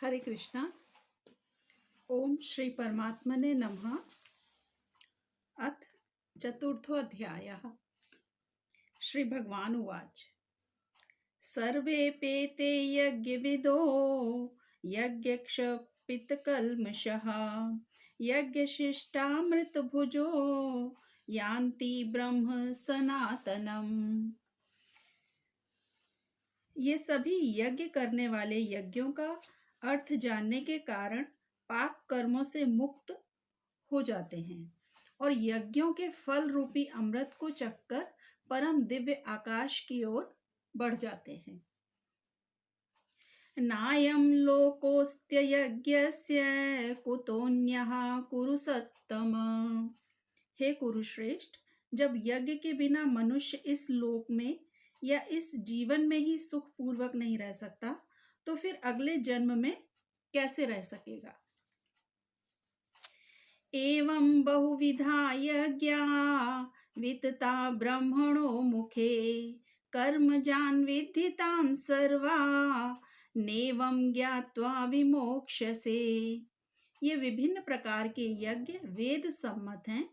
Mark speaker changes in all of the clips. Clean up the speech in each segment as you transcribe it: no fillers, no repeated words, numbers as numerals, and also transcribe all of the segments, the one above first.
Speaker 1: हरे कृष्णा। ओम श्री परमात्मने नमः। अथ चतुर्थोऽध्यायः। श्री भगवान उवाच सर्वेऽप्येते यज्ञविदो यज्ञक्षपितकल्मषः यज्ञशिष्टामृतभुजो यान्ति ब्रह्म सनातनम्। ये सभी यज्ञ करने वाले यज्ञों का अर्थ जानने के कारण पाप कर्मों से मुक्त हो जाते हैं और यज्ञों के फल रूपी अमृत को चखकर परम दिव्य आकाश की ओर बढ़ जाते हैं। नायं लोकोऽस्त्य यज्ञस्य कुतोऽन्यः कुरु सत्तम। हे कुरुश्रेष्ठ, जब यज्ञ के बिना मनुष्य इस लोक में या इस जीवन में ही सुख पूर्वक नहीं रह सकता तो फिर अगले जन्म में कैसे रह सकेगा। एवं बहुविधा यज्ञा वितता ब्रह्मणो मुखे कर्मजान् विद्धितान् सर्वा नेवं ज्ञात्वा विमोक्ष्यसे। ये विभिन्न प्रकार के यज्ञ वेद सम्मत हैं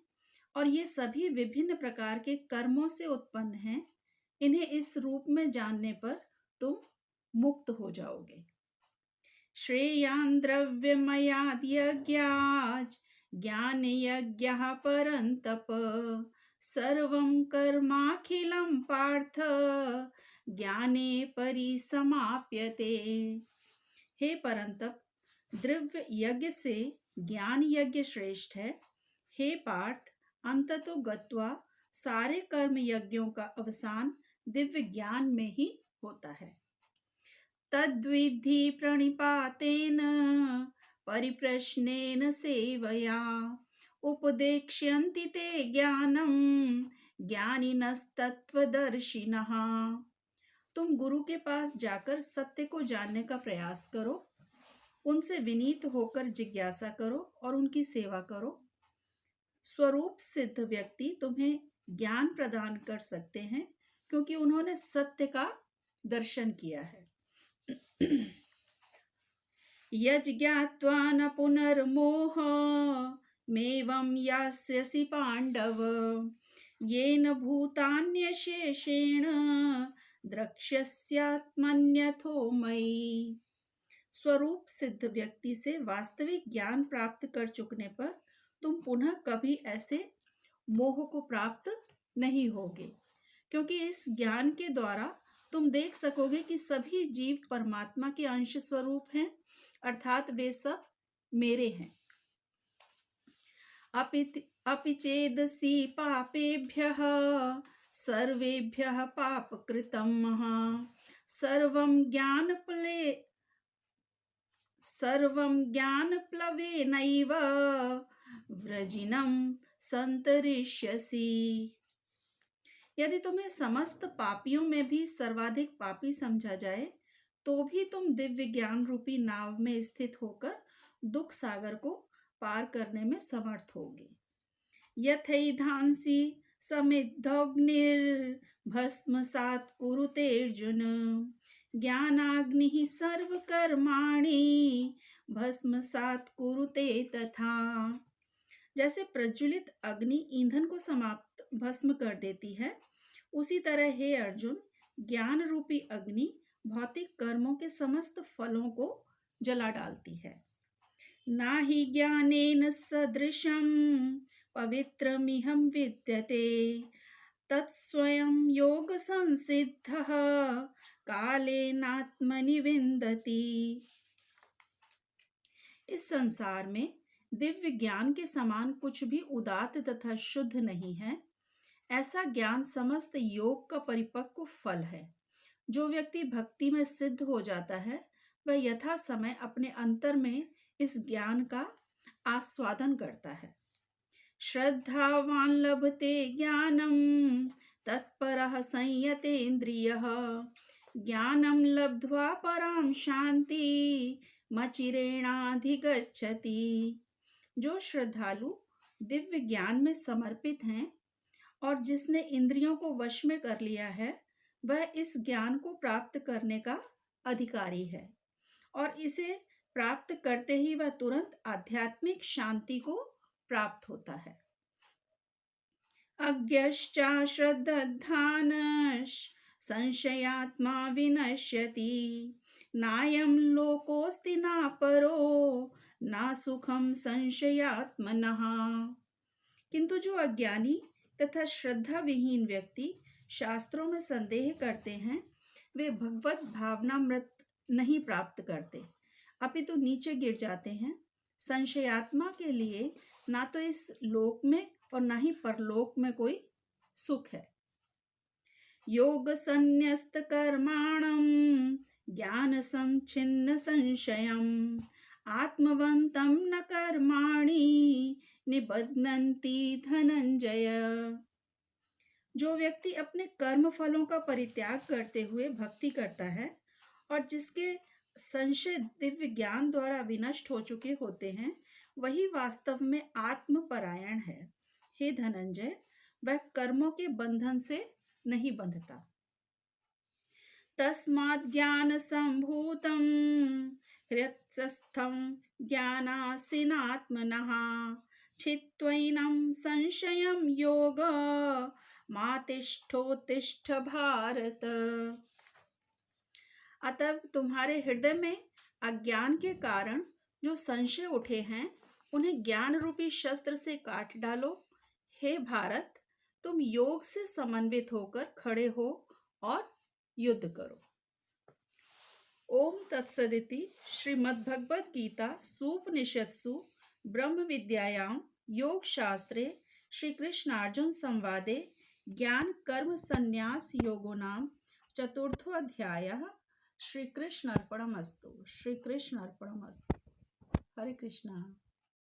Speaker 1: और ये सभी विभिन्न प्रकार के कर्मों से उत्पन्न हैं। इन्हें इस रूप में जानने पर तुम मुक्त हो जाओगे। श्रेयान् द्रव्यमयाद् यज्ञाच् ज्ञान यज्ञः परन्तप सर्वं कर्माखिलं पार्थ ज्ञाने परिसमाप्यते। हे परंतप, द्रव्य यज्ञ से ज्ञान यज्ञ श्रेष्ठ है। हे पार्थ, अंततो गत्वा सारे कर्म यज्ञों का अवसान दिव्य ज्ञान में ही होता है। तद्विद्धि प्रणिपातेन परिप्रश्नेन सेवया उपदेक्ष्यन्ति ते ज्ञानं ज्ञानिनस्तत्त्वदर्शिनः। तुम गुरु के पास जाकर सत्य को जानने का प्रयास करो, उनसे विनीत होकर जिज्ञासा करो और उनकी सेवा करो। स्वरूप सिद्ध व्यक्ति तुम्हें ज्ञान प्रदान कर सकते हैं क्योंकि उन्होंने सत्य का दर्शन किया है। यज्ञात्वा न पुनर्मोह मेवं यास्यसि पांडव येन भूतान्यशेषेण द्रक्ष्यस्यात्मन्यथो मयि। स्वरूप सिद्ध व्यक्ति से वास्तविक ज्ञान प्राप्त कर चुकने पर तुम पुनः कभी ऐसे मोह को प्राप्त नहीं होगे, क्योंकि इस ज्ञान के द्वारा तुम देख सकोगे कि सभी जीव परमात्मा के अंश स्वरूप हैं, अर्थात वे सब मेरे हैं। अपि चेदसि पापेभ्यः सर्वेभ्यः पापकृतं सर्वं ज्ञानप्लवेनैव व्रजिनं संतरिष्यसि। यदि तुम्हें समस्त पापियों में भी सर्वाधिक पापी समझा जाए तो भी तुम दिव्य ज्ञान रूपी नाव में स्थित होकर दुख सागर को पार करने में समर्थ होगे। यथैधांसि समिद्धोऽग्निर्भस्मसात् कुरुते अर्जुन ज्ञानाग्निः सर्वकर्माणि भस्मसात् कुरुते तथा। जैसे प्रज्वलित अग्नि ईंधन को समाप्त भस्म कर देती है, उसी तरह हे अर्जुन, ज्ञान रूपी अग्नि भौतिक कर्मों के समस्त फलों को जला डालती है। ना हि ज्ञानेन सदृशं पवित्रमिहं विद्यते तत्स्वयं योग संसिद्धः कालेनात्मनि विन्दति। इस संसार में दिव्य ज्ञान के समान कुछ भी उदात्त तथा शुद्ध नहीं है। ऐसा ज्ञान समस्त योग का परिपक्व फल है। जो व्यक्ति भक्ति में सिद्ध हो जाता है वह यथा समय अपने अंतर में इस ज्ञान का आस्वादन करता है। श्रद्धावान लभते ज्ञानम तत्परः संयतेन्द्रियः ज्ञानम लब्ध्वा पराम शांति मचिरेणाधिगच्छति। जो श्रद्धालु दिव्य ज्ञान में समर्पित हैं और जिसने इंद्रियों को वश में कर लिया है, वह इस ज्ञान को प्राप्त करने का अधिकारी है और इसे प्राप्त करते ही वह तुरंत आध्यात्मिक शांति को प्राप्त होता है। अज्ञश्च श्रद्धानश् संशयात्मा विनश्यति नायं लोकोऽस्ति न परो न सुखम संशयात्मनः। किंतु जो अज्ञानी तथा श्रद्धा विहीन व्यक्ति शास्त्रों में संदेह करते हैं, वे भगवत भावनामृत नहीं प्राप्त करते, अपितु नीचे गिर जाते हैं। संशयात्मा के लिए ना तो इस लोक में और ना ही परलोक में कोई सुख है। योग संन्यस्त कर्माणम ज्ञान संच्छिन्न संशयम आत्मवंतम न कर्माणि निबध्नन्ति धनंजय। जो व्यक्ति अपने कर्म फलों का परित्याग करते हुए भक्ति करता है और जिसके संशय दिव्य ज्ञान द्वारा विनष्ट हो चुके होते हैं, वही वास्तव में आत्मपरायण है। हे धनंजय, वह कर्मों के बंधन से नहीं बंधता। तस्मात् ज्ञान संभूतम हृत्स्थम ज्ञानासीनात्मनः छित्त्वैनं संशयं योग मातिष्ठोत्तिष्ठ भारत। अतः तुम्हारे हृदय में अज्ञान के कारण जो संशय उठे हैं, उन्हें ज्ञान रूपी शस्त्र से काट डालो। हे भारत, तुम योग से समन्वित होकर खड़े हो और युद्ध करो। ओम तत्सदिति श्रीमद्भगवद गीता सूपनिषत्सु ब्रह्म विद्यायां योग शास्त्रे श्री कृष्णार्जुन संवादे ज्ञान कर्म संन्यास योगो नाम चतुर्थो अध्यायः। श्री कृष्ण अर्पणमस्तु। श्री कृष्ण अर्पणमस्तु। हरे कृष्णा।